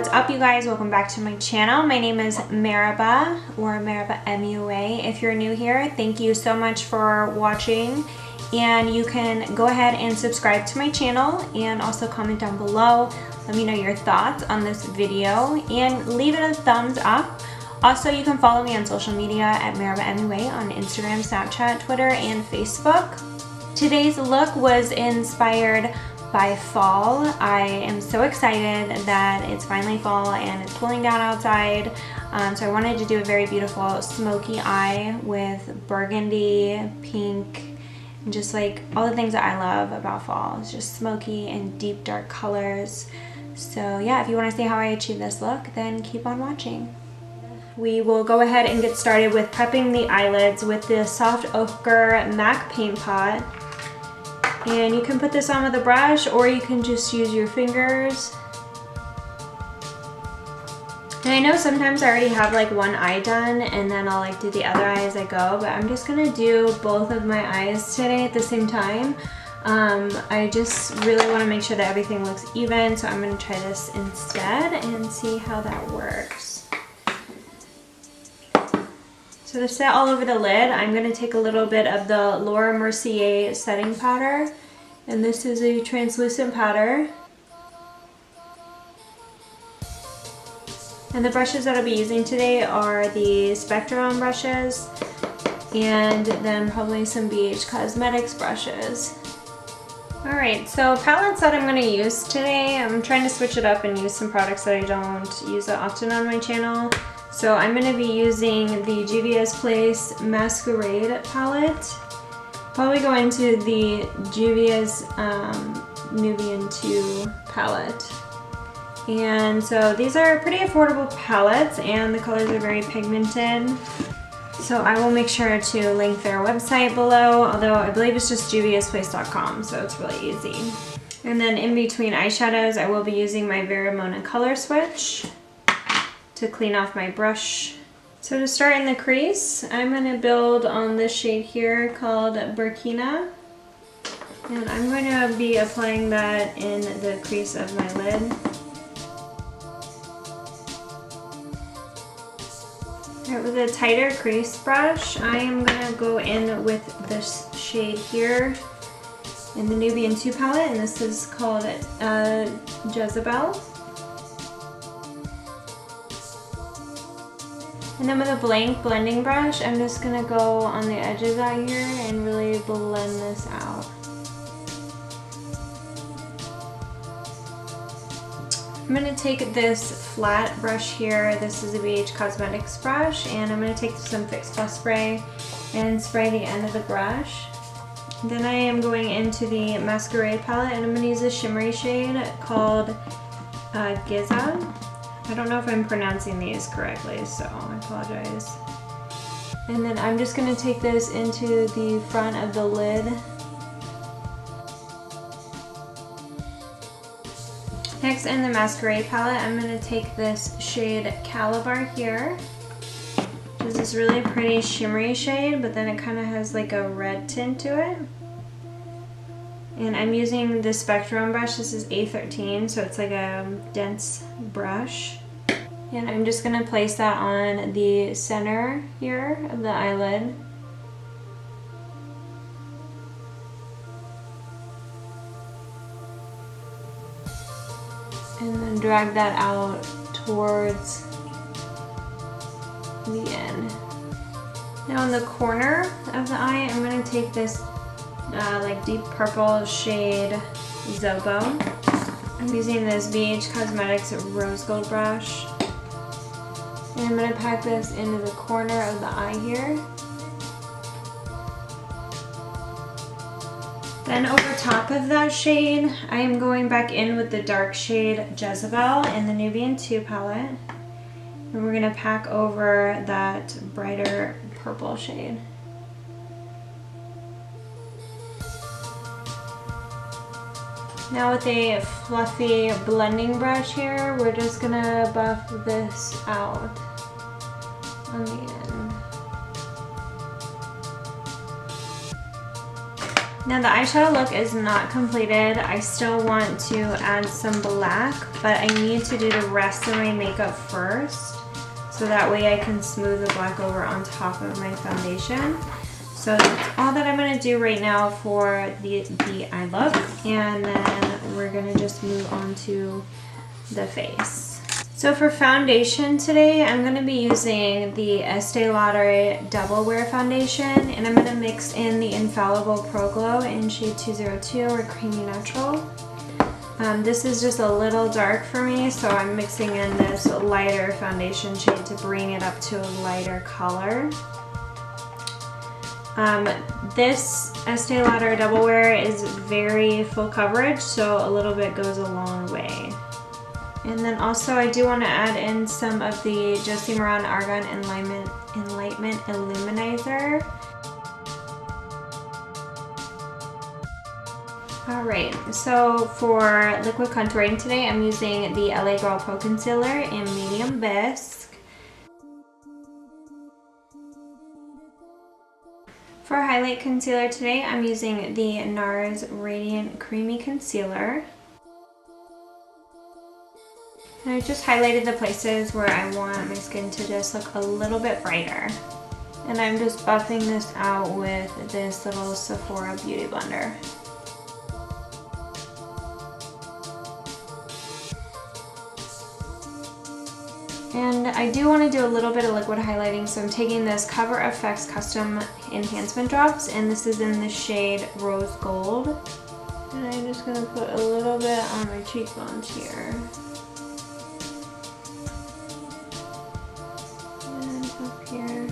What's up, you guys? Welcome back to my channel. My name is meribah, or meribahMUA. If you're new here, thank you so much for watching, and you can go ahead and subscribe to my channel and also comment down below. Let me know your thoughts on this video and leave it a thumbs up. Also, you can follow me on social media at meribahMUA on Instagram, Snapchat, Twitter, and Facebook. Today's look was inspired by fall. I am so excited that it's finally fall and it's cooling down outside. So I wanted to do a very beautiful smoky eye with burgundy, pink, and just like all the things that I love about fall. It's just smoky and deep dark colors. So yeah, if you want to see how I achieve this look, then keep on watching. We will go ahead and get started with prepping the eyelids with the Soft Ochre MAC paint pot. And you can put this on with a brush, or you can just use your fingers. And I know sometimes I already have like one eye done and then I'll like do the other eye as I go, but I'm just gonna do both of my eyes today at the same time. I just really want to make sure that everything looks even, so I'm gonna try this instead and see how that works. So to set all over the lid, I'm going to take a little bit of the Mercier setting powder, and this is a translucent powder. And the brushes that I'll be using today are the Spectrum brushes, and then probably some BH Cosmetics brushes. Alright, so palettes that I'm going to use today, I'm trying to switch it up and use some products that I don't use that often on my channel. So I'm going to be using the Juvia's Place Masquerade palette. Probably going to the Juvia's Nubian 2 palette. And so these are pretty affordable palettes and the colors are very pigmented. So I will make sure to link their website below, although I believe it's just juviasplace.com, so it's really easy. And then in between eyeshadows, I will be using my Vera color switch to clean off my brush. So to start in the crease, I'm going to build on this shade here called Burkina. And I'm going to be applying that in the crease of my lid. Alright, with a tighter crease brush, I am going to go in with this shade here in the Nubian 2 palette, and this is called Jezebel. And then with a blank blending brush, I'm just going to go on the edges out here and really blend this out. I'm going to take this flat brush here, this is a BH Cosmetics brush, and I'm going to take some Fix Plus spray and spray the end of the brush. Then I am going into the Masquerade palette, and I'm going to use a shimmery shade called Giza. I don't know if I'm pronouncing these correctly, so I apologize. And then I'm just going to take this into the front of the lid. Next, in the Masquerade palette, I'm going to take this shade Calabar here. This is really pretty shimmery shade, but then it kind of has like a red tint to it. And I'm using the Spectrum brush. This is A13, so it's like a dense brush. And I'm just going to place that on the center here of the eyelid. And then drag that out towards the end. Now in the corner of the eye, I'm going to take this like deep purple shade Zobo. I'm using this BH Cosmetics Rose Gold brush. And I'm going to pack this into the corner of the eye here. Then over top of that shade, I am going back in with the dark shade Jezebel in the Nubian 2 palette. And we're going to pack over that brighter purple shade. Now with a fluffy blending brush here, we're just going to buff this out on the end. Now the eyeshadow look is not completed. I still want to add some black, but I need to do the rest of my makeup first, so that way I can smooth the black over on top of my foundation. So that's all that I'm gonna do right now for the eye look, and then we're gonna just move on to the face. So for foundation today, I'm going to be using the Estee Lauder Double Wear Foundation, and I'm going to mix in the Infallible Pro Glow in shade 202 or Creamy Natural. This is just a little dark for me, so I'm mixing in this lighter foundation shade to bring it up to a lighter color. This Estee Lauder Double Wear is very full coverage, so a little bit goes a long way. And then also I do want to add in some of the Josie Maran Argan Enlightenment Illuminizer. Alright, so for liquid contouring today, I'm using the LA Girl Pro Concealer in Medium Bisque. For highlight concealer today, I'm using the Nars Radiant Creamy Concealer. And I just highlighted the places where I want my skin to just look a little bit brighter. And I'm just buffing this out with this little Sephora Beauty Blender. And I do want to do a little bit of liquid highlighting, so I'm taking this POREfessional Custom Enhancement Drops, and this is in the shade Rose Gold. And I'm just going to put a little bit on my cheekbones here. Here.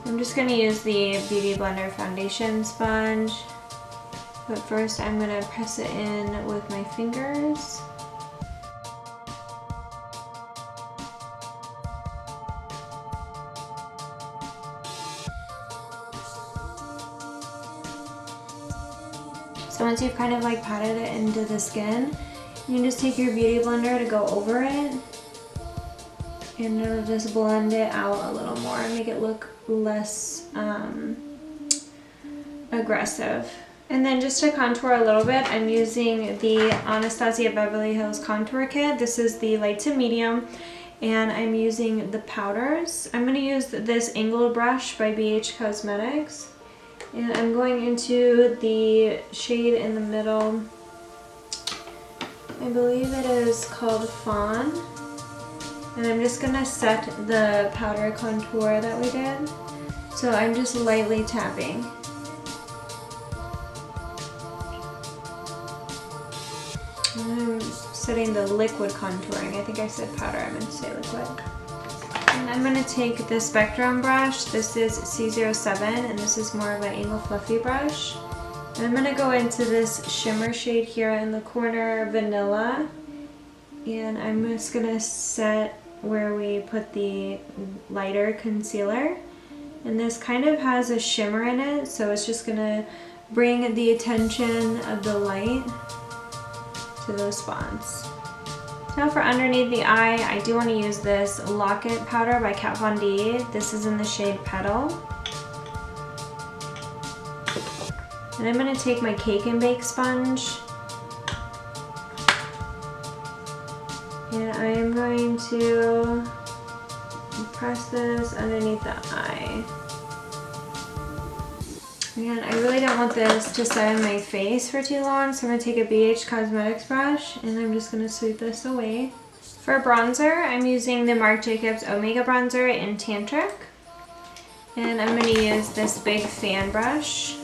I'm just going to use the Beauty Blender foundation sponge, but first I'm going to press it in with my fingers. So once you've kind of like patted it into the skin, you can just take your Beauty Blender to go over it, and it'll just blend it out a little more and make it look less aggressive. And then just to contour a little bit, I'm using the Anastasia Beverly Hills Contour Kit. This is the light to medium, and I'm using the powders. I'm going to use this angled brush by BH Cosmetics, and I'm going into the shade in the middle. I believe it is called Fawn, and I'm just going to set the powder contour that we did. So I'm just lightly tapping. I'm setting the liquid contouring. I think I said powder, I meant to say liquid. And I'm going to take the Spectrum brush. This is C07, and this is more of an angle fluffy brush. And I'm going to go into this shimmer shade here in the corner, Vanilla, and I'm just going to set where we put the lighter concealer. And this kind of has a shimmer in it, so it's just going to bring the attention of the light to those spots. Now for underneath the eye, I do want to use this Locket powder by Kat Von D. This is in the shade Petal. And I'm going to take my Cake and Bake sponge, and I am going to press this underneath the eye. And I really don't want this to set on my face for too long, so I'm going to take a BH Cosmetics brush, and I'm just going to sweep this away. For bronzer, I'm using the Marc Jacobs Omega Bronzer in Tantric. And I'm going to use this big fan brush.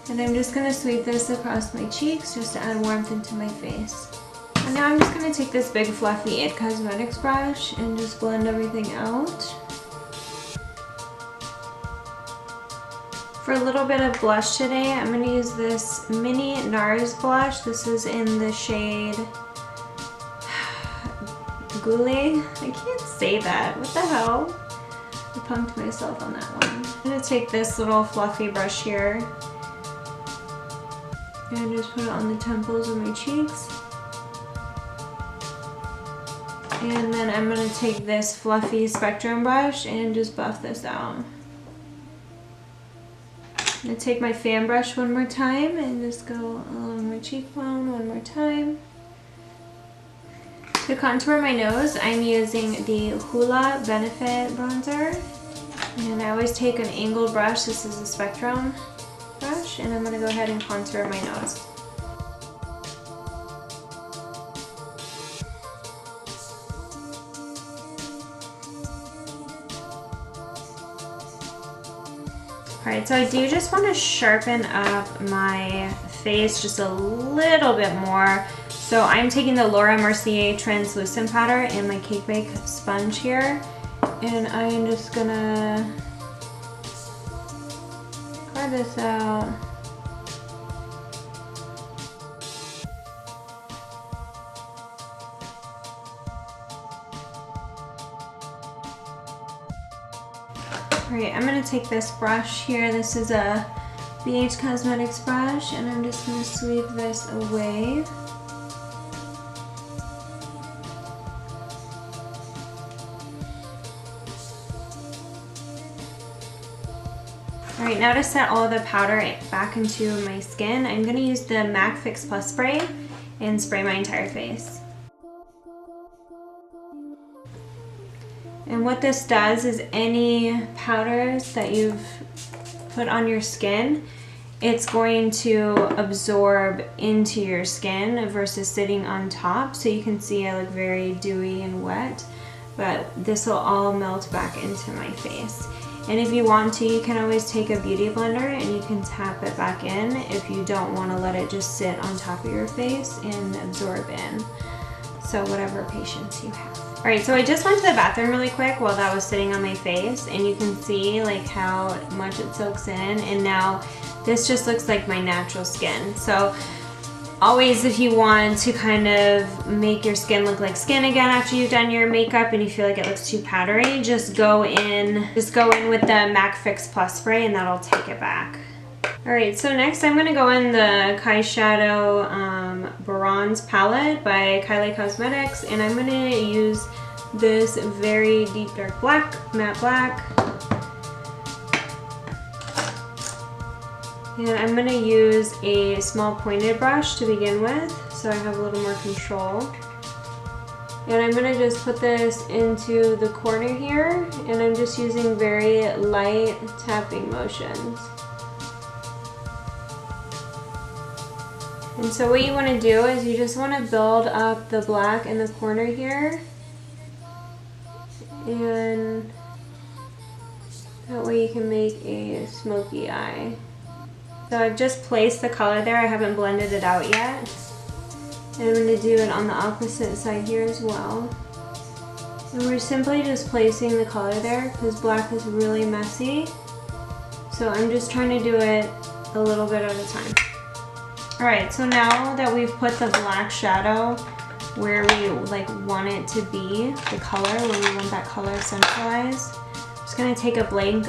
And I'm just going to sweep this across my cheeks just to add warmth into my face. And now I'm just going to take this big fluffy IT Cosmetics brush and just blend everything out. For a little bit of blush today, I'm going to use this mini Nars blush. This is in the shade Goulet. I can't say that. What the hell? I punked myself on that one. I'm going to take this little fluffy brush here and just put it on the temples of my cheeks. And then I'm gonna take this fluffy spectrum brush and just buff this out. I'm gonna take my fan brush one more time and just go along my cheekbone one more time. To contour my nose, I'm using the Hoola Benefit Bronzer. And I always take an angled brush. This is a spectrum brush, and I'm gonna go ahead and contour my nose. Alright, so I do just want to sharpen up my face just a little bit more. So I'm taking the Laura Mercier translucent powder in my cake bake sponge here, and I'm just gonna carve this out. Alright, I'm going to take this brush here. This is a BH Cosmetics brush, and I'm just going to sweep this away. Alright, now to set all the powder back into my skin, I'm going to use the MAC Fix Plus spray and spray my entire face. And what this does is any powders that you've put on your skin, it's going to absorb into your skin versus sitting on top. So you can see I look very dewy and wet, but this will all melt back into my face. And if you want to, you can always take a beauty blender and you can tap it back in if you don't want to let it just sit on top of your face and absorb in. So whatever patience you have. Alright, so I just went to the bathroom really quick while that was sitting on my face, and you can see like how much it soaks in, and now this just looks like my natural skin. So always, if you want to kind of make your skin look like skin again after you've done your makeup and you feel like it looks too powdery, just go in with the MAC Fix Plus spray and that'll take it back. Alright, so next I'm going to go in the Kai Shadow Bronze palette by Kylie Cosmetics, and I'm going to use this very deep dark black, matte black. And I'm going to use a small pointed brush to begin with, so I have a little more control. And I'm going to just put this into the corner here, and I'm just using very light tapping motions. And so what you want to do is you just want to build up the black in the corner here, and that way you can make a smoky eye. So I've just placed the color there, I haven't blended it out yet. And I'm going to do it on the opposite side here as well. And we're simply just placing the color there because black is really messy. So I'm just trying to do it a little bit at a time. Alright, so now that we've put the black shadow where we like want it to be, the color, where we want that color centralized, I'm just going to take a blank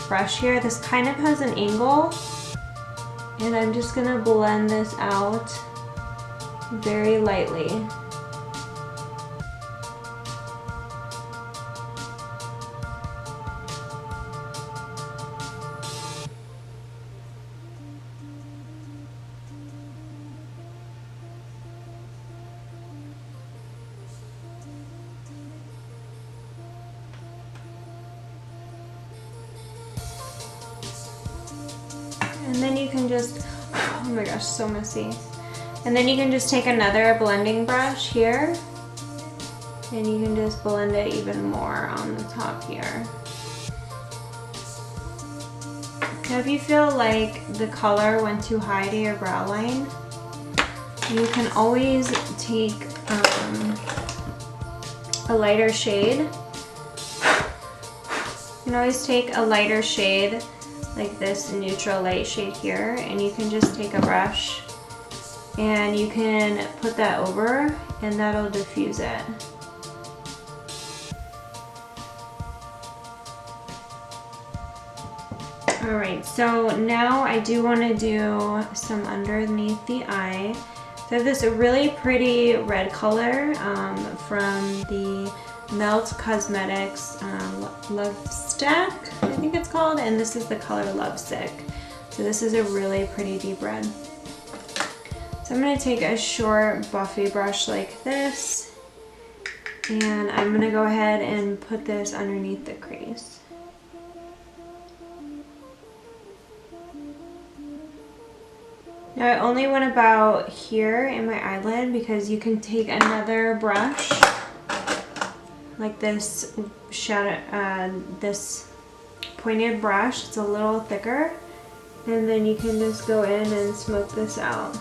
brush here. This kind of has an angle, and I'm just going to blend this out very lightly. And then you can just, oh my gosh, so messy. And then you can just take another blending brush here, and you can just blend it even more on the top here. Now if you feel like the color went too high to your brow line, you can always take a lighter shade. You can always take a lighter shade like this neutral light shade here, and you can just take a brush and you can put that over and that'll diffuse it. Alright, so now I do want to do some underneath the eye. So I have this really pretty red color from the Melt Cosmetics Love Stack, I think it's called, and this is the color Love Sick. So this is a really pretty deep red. So I'm going to take a short buffy brush like this, and I'm going to go ahead and put this underneath the crease. Now I only went about here in my eyelid because you can take another brush like this this pointed brush. It's a little thicker, and then you can just go in and smoke this out.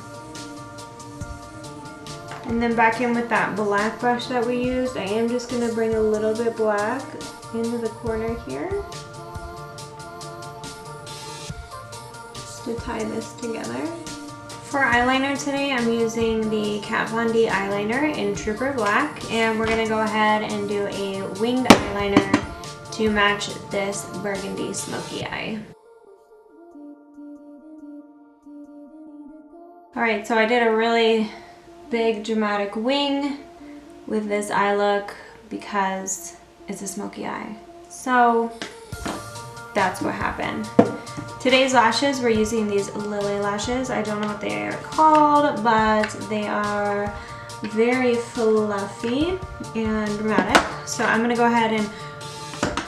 And then back in with that black brush that we used, I am just going to bring a little bit black into the corner here to tie this together. For eyeliner today, I'm using the Kat Von D eyeliner in Trooper Black, and we're going to go ahead and do a winged eyeliner to match this burgundy smoky eye. Alright, so I did a really big dramatic wing with this eye look because it's a smoky eye. So that's what happened. Today's lashes, we're using these Lily lashes. I don't know what they are called, but they are very fluffy and dramatic. So I'm going to go ahead and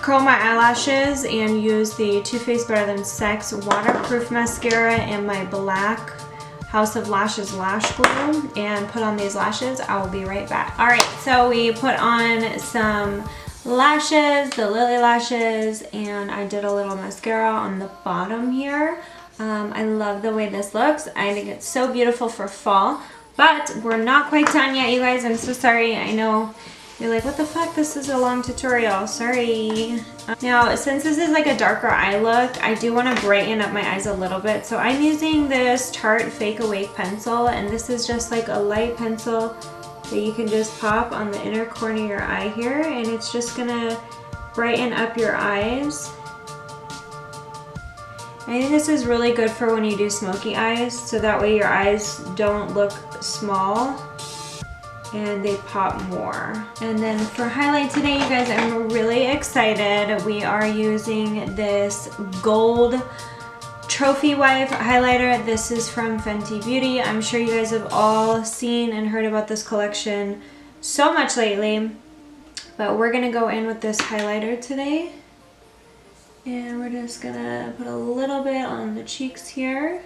curl my eyelashes and use the Too Faced Better Than Sex waterproof mascara and my black House of Lashes lash glue and put on these lashes. I will be right back. Alright, so we put on some lashes, the Lily lashes, and I did a little mascara on the bottom here. I love the way this looks. I think it's so beautiful for fall, but we're not quite done yet, you guys. I'm so sorry. I know you're like, what the fuck? This is a long tutorial. Sorry. Now, since this is like a darker eye look, I do want to brighten up my eyes a little bit. So I'm using this Tarte Fake Awake pencil, and this is just like a light pencil that you can just pop on the inner corner of your eye here, and it's just gonna brighten up your eyes. I think this is really good for when you do smoky eyes, so that way your eyes don't look small and they pop more. And then for highlight today, you guys, I'm really excited. We are using this gold Trophy Wife highlighter. This is from Fenty Beauty. I'm sure you guys have all seen and heard about this collection so much lately, but we're gonna go in with this highlighter today, and we're just gonna put a little bit on the cheeks here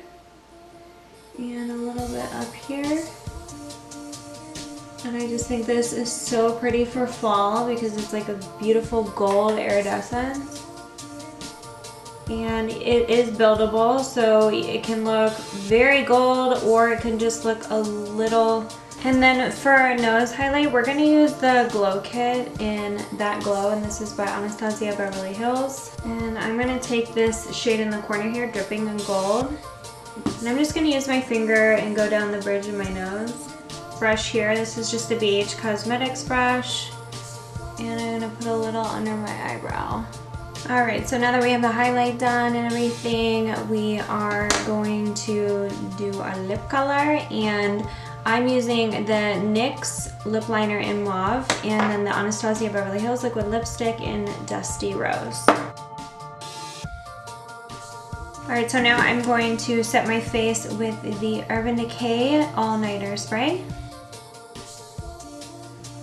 and a little bit up here. And I just think this is so pretty for fall because it's like a beautiful gold iridescent. And it is buildable, so it can look very gold or it can just look a little. And then for our nose highlight, we're going to use the Glow Kit in That Glow, and this is by Anastasia Beverly Hills. And I'm going to take this shade in the corner here, Dripping in Gold. And I'm just going to use my finger and go down the bridge of my nose. Brush here, this is just a BH Cosmetics brush. And I'm going to put a little under my eyebrow. Alright, so now that we have the highlight done and everything, we are going to do our lip color, and I'm using the NYX lip liner in Mauve and then the Anastasia Beverly Hills liquid lipstick in Dusty Rose. Alright, so now I'm going to set my face with the Urban Decay All Nighter Spray.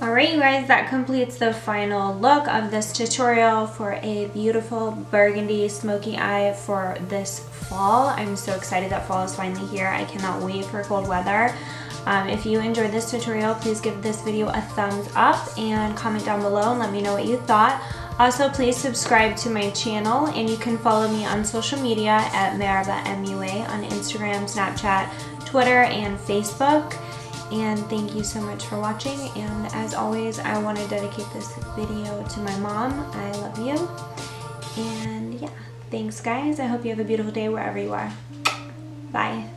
Alright, you guys, that completes the final look of this tutorial for a beautiful burgundy smoky eye for this fall. I'm so excited that fall is finally here. I cannot wait for cold weather. If you enjoyed this tutorial, please give this video a thumbs up and comment down below and let me know what you thought. Also, please subscribe to my channel, and you can follow me on social media at meribahMUA on Instagram, Snapchat, Twitter, and Facebook. And thank you so much for watching, and as always, I want to dedicate this video to my mom. I love you, and yeah, thanks guys. I hope you have a beautiful day wherever you are. Bye.